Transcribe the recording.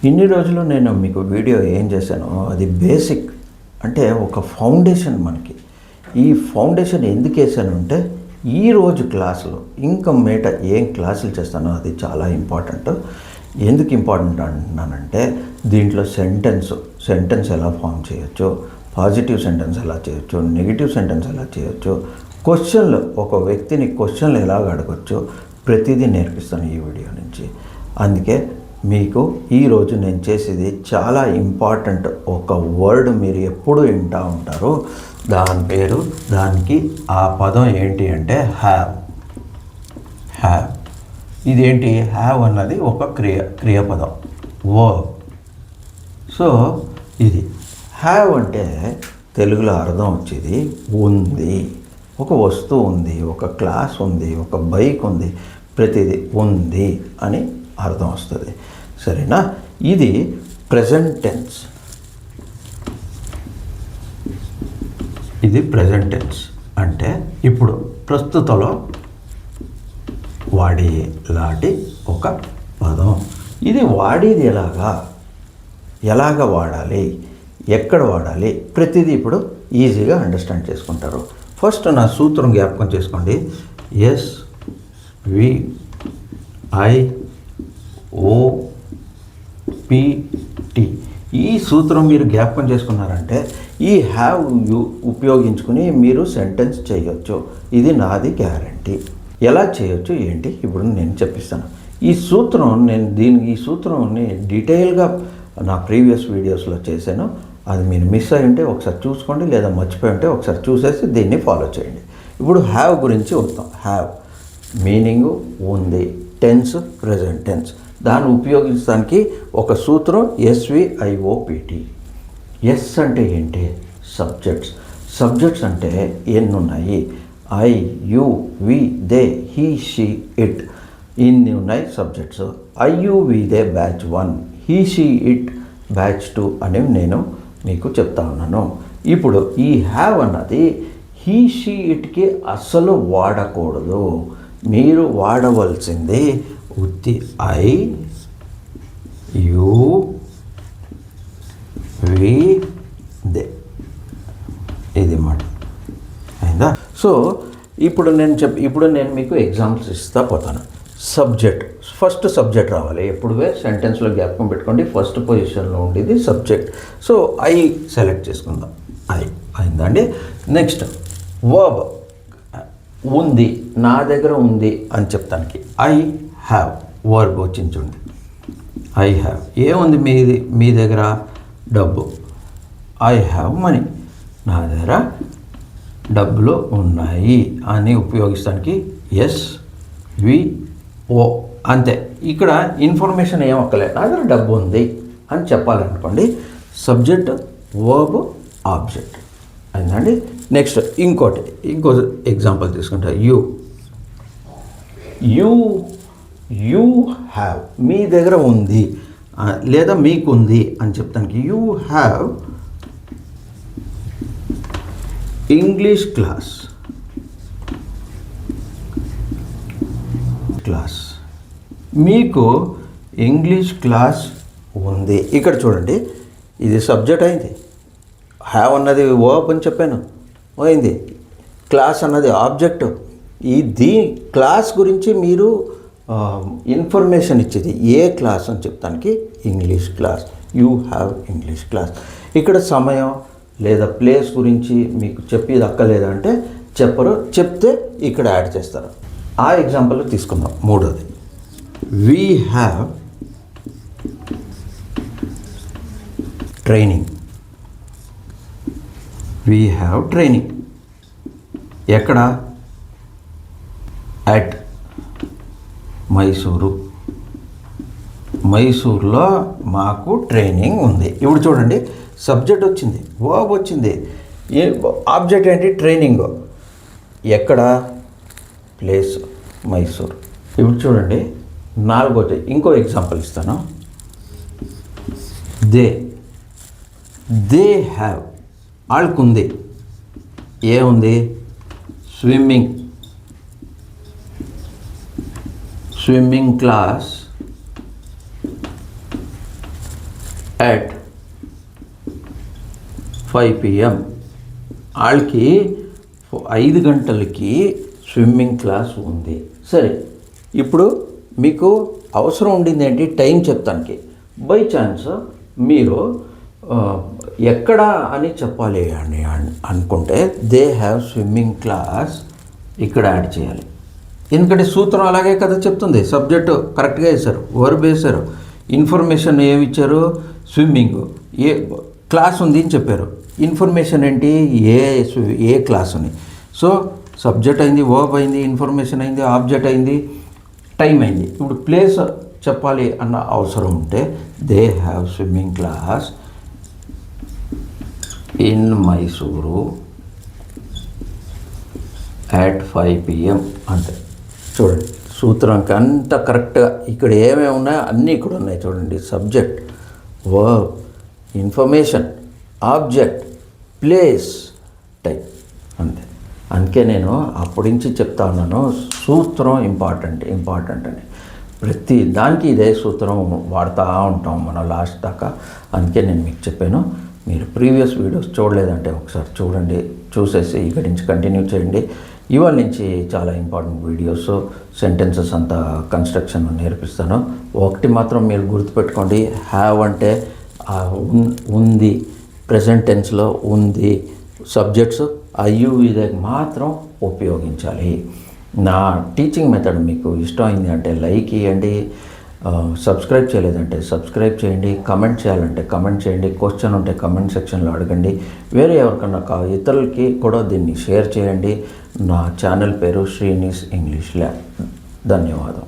ఇన్ని రోజులు నేను మీకు వీడియో ఏం చేశానో అది బేసిక్, అంటే ఒక ఫౌండేషన్. మనకి ఈ ఫౌండేషన్ ఎందుకు వేసాను అంటే ఈరోజు క్లాసులో ఇంకా మీట ఏం క్లాసులు చేస్తానో అది చాలా ఇంపార్టెంట్. ఎందుకు ఇంపార్టెంట్ అంటున్నానంటే దీంట్లో సెంటెన్స్ ఎలా ఫామ్ చేయొచ్చు, పాజిటివ్ సెంటెన్స్ ఎలా చేయొచ్చు, నెగిటివ్ సెంటెన్స్ ఎలా చేయొచ్చు, క్వశ్చన్లు, ఒక వ్యక్తిని క్వశ్చన్లు ఎలా అడగచ్చు, ప్రతిదీ నేర్పిస్తాను ఈ వీడియో నుంచి. అందుకే మీకు ఈరోజు నేను చేసేది చాలా ఇంపార్టెంట్. ఒక వర్డ్ మీరు ఎప్పుడు వింటూ ఉంటారు, దాని పేరు, దానికి ఆ పదం ఏంటి అంటే హ్యావ్. ఇదేంటి? హ్యావ్ అన్నది ఒక క్రియాపదం, వర్బ్. సో ఇది హ్యావ్ అంటే తెలుగులో అర్థం వచ్చేది ఉంది. ఒక వస్తువు ఉంది, ఒక క్లాస్ ఉంది, ఒక బైక్ ఉంది, ప్రతిదీ ఉంది అని అర్థం వస్తుంది. సరేనా? ఇది ప్రెజెంట్ టెన్స్. ఇది ప్రెజెంట్ టెన్స్ అంటే ఇప్పుడు ప్రస్తుతంలో వాడేలాంటి ఒక పదం. ఇది వాడేది ఎలాగ వాడాలి, ఎక్కడ వాడాలి, ప్రతిదీ ఇప్పుడు ఈజీగా అండర్స్టాండ్ చేసుకుంటారు. ఫస్ట్ నా సూత్రం జ్ఞాపకం చేసుకోండి. SVIOPT. ఈ సూత్రం మీరు జ్ఞాపకం చేసుకున్నారంటే ఈ హ్యావ్ ఉపయోగించుకుని మీరు సెంటెన్స్ చేయొచ్చు. ఇది నాది గ్యారంటీ. ఎలా చేయొచ్చు ఏంటి ఇప్పుడు నేను చెప్పిస్తాను. ఈ సూత్రంని డీటెయిల్గా నా ప్రీవియస్ వీడియోస్లో చేశాను. అది మీరు మిస్ అయి ఉంటే ఒకసారి చూసుకోండి, లేదా మర్చిపోయి ఉంటే ఒకసారి చూసేసి దీన్ని ఫాలో చేయండి. ఇప్పుడు హ్యావ్ గురించి వస్తాం. హ్యావ్ మీనింగ్ ఉంది, టెన్స్ ప్రెజెంట్ టెన్స్. దాన్ని ఉపయోగించడానికి ఒక సూత్రం SVIOPT. ఎస్ అంటే ఏంటి? సబ్జెక్ట్స్ అంటే ఎన్ని ఉన్నాయి? I, you, we, they, he, she, it. ఇన్ని ఉన్నాయి subjects. I, you, we, they batch 1, he, she, it batch 2 అనేవి నేను మీకు చెప్తా ఉన్నాను. ఇప్పుడు ఈ హ్యావ్ అన్నది he, she, itకి అస్సలు వాడకూడదు. మీరు వాడవలసింది ఉత్తి I, you, we, they. ఇది మాట అయిందా? సో ఇప్పుడు నేను మీకు ఎగ్జాంపుల్స్ ఇస్తా పోతాను. ఫస్ట్ సబ్జెక్ట్ రావాలి. ఎప్పుడువే సెంటెన్స్లో జ్ఞాపకం పెట్టుకోండి, ఫస్ట్ పొజిషన్లో ఉండేది సబ్జెక్ట్. సో ఐ సెలెక్ట్ చేసుకుందాం. ఐ అయిందండి. నెక్స్ట్ వర్బ్ ఉంది, నా దగ్గర ఉంది అని చెప్తానికి ఐ హ్యావ్. వర్బ్ వచ్చింది చూడండి, ఐ హ్యావ్. ఏముంది మీ దగ్గర? డబ్బు. I have money. నా దగ్గర డబ్బులు ఉన్నాయి అని ఉపయోగిస్తానికి SVO. అంతే. ఇక్కడ ఇన్ఫర్మేషన్ ఏం అక్కర్లేదు, నా దగ్గర డబ్బు ఉంది అని చెప్పాలనుకోండి. సబ్జెక్ట్, వర్బ్, ఆబ్జెక్ట్ అయిందండి. నెక్స్ట్ ఇంకో ఎగ్జాంపుల్ తీసుకుంటా. You have. మీ దగ్గర ఉంది లేదా మీకుంది అని చెప్తానికి యూ హ్యావ్ ఇంగ్లీష్ క్లాస్. మీకు ఇంగ్లీష్ క్లాస్ ఉంది. ఇక్కడ చూడండి, ఇది సబ్జెక్ట్ అయింది. హ్యావ్ అన్నది వర్బ్ అని చెప్పాను, అయింది. క్లాస్ అన్నది ఆబ్జెక్ట్. ఇది క్లాస్ గురించి మీరు ఇన్ఫర్మేషన్ ఇచ్చేది ఏ క్లాస్ అని చెప్తానికి English class. You have English class. ఇక్కడ సమయం లేదా ప్లేస్ గురించి మీకు చెప్పేది అక్కర్లేదంటే చెప్పరు, చెప్తే ఇక్కడ యాడ్ చేస్తారు. ఆ ఎగ్జాంపుల్ తీసుకుందాం. మూడోది, we have training. We have training ఎక్కడ? అట్ మైసూరులో మాకు ట్రైనింగ్ ఉంది. ఇప్పుడు చూడండి, సబ్జెక్ట్ వచ్చింది, వర్బ్ వచ్చింది, ఆబ్జెక్ట్ ఏంటి? ట్రైనింగ్. ఎక్కడ? ప్లేస్ మైసూర్. ఇప్పుడు చూడండి, నాలుగోది ఇంకో ఎగ్జాంపుల్ ఇస్తాను. They have. వాళ్ళకుంది. ఏముంది? స్విమ్మింగ్ క్లాస్ at 5 PM వాళ్ళకి 5 గంటలకి స్విమ్మింగ్ క్లాస్ ఉంది. సరే, ఇప్పుడు మీకు అవసరం ఉండింది ఏంటి, టైం చెప్తానికి. బై ఛాన్స్ మీరు ఎక్కడ అని చెప్పాలి అని అనుకుంటే దే హ్యావ్ స్విమ్మింగ్ క్లాస్ ఇక్కడ యాడ్ చేయాలి. ఎందుకంటే సూత్రం అలాగే కదా చెప్తుంది. సబ్జెక్టు కరెక్ట్గా వేశారు, వర్బ్ వేశారు, ఇన్ఫర్మేషన్ ఏమి ఇచ్చారు, స్విమ్మింగ్, ఏ క్లాస్ ఉంది అని చెప్పారు. ఇన్ఫర్మేషన్ ఏంటి, ఏ క్లాస్ అని. సో సబ్జెక్ట్ అయింది, వర్బ్ అయింది, ఇన్ఫర్మేషన్ అయింది, ఆబ్జెక్ట్ అయింది, టైం అయింది. ఇప్పుడు ప్లేస్ చెప్పాలి అన్న అవసరం ఉంటే they have swimming class in Mysuru at 5 PM అంతే. చూడండి సూత్రానికి అంత కరెక్ట్గా ఇక్కడ ఏమేమి ఉన్నాయో అన్నీ ఇక్కడ ఉన్నాయి. చూడండి, subject, verb, information, object, place, time, అంతే. అందుకే నేను అప్పటి నుంచి చెప్తా ఉన్నాను, సూత్రం ఇంపార్టెంట్ అని. ప్రతి దానికి ఇదే సూత్రం వాడుతూ ఉంటాం మనం లాస్ట్ దాకా. అందుకే నేను మీకు చెప్పాను. మీరు ప్రీవియస్ వీడియోస్ చూడలేదంటే ఒకసారి చూడండి, చూసేసి ఇక్కడి నుంచి కంటిన్యూ చేయండి. ఇవాళ నుంచి చాలా ఇంపార్టెంట్ వీడియోస్, సెంటెన్సెస్ అంతా కన్స్ట్రక్షన్ నేర్పిస్తాను. ఒకటి మాత్రం మీరు గుర్తుపెట్టుకోండి, హ్యావ్ అంటే ఉంది, ప్రెజెంట్ టెన్స్లో ఉంది, సబ్జెక్ట్స్ అయ్యు ఇదే మాత్రం ఉపయోగించాలి. నా టీచింగ్ మెథడ్ మీకు ఇష్టమైంది అంటే లైక్ ఇవ్వండి, సబ్స్క్రైబ్ చేయలేదంటే సబ్స్క్రైబ్ చేయండి, కమెంట్ చేయాలంటే కమెంట్ చేయండి, క్వశ్చన్ ఉంటే కమెంట్ సెక్షన్లో అడగండి. వేరే ఎవరికన్నా ఇతరులకి కూడా దీన్ని షేర్ చేయండి. నా ఛానల్ పేరు శ్రీనిస్ ఇంగ్లీష్ ల్యాబ్. ధన్యవాదం.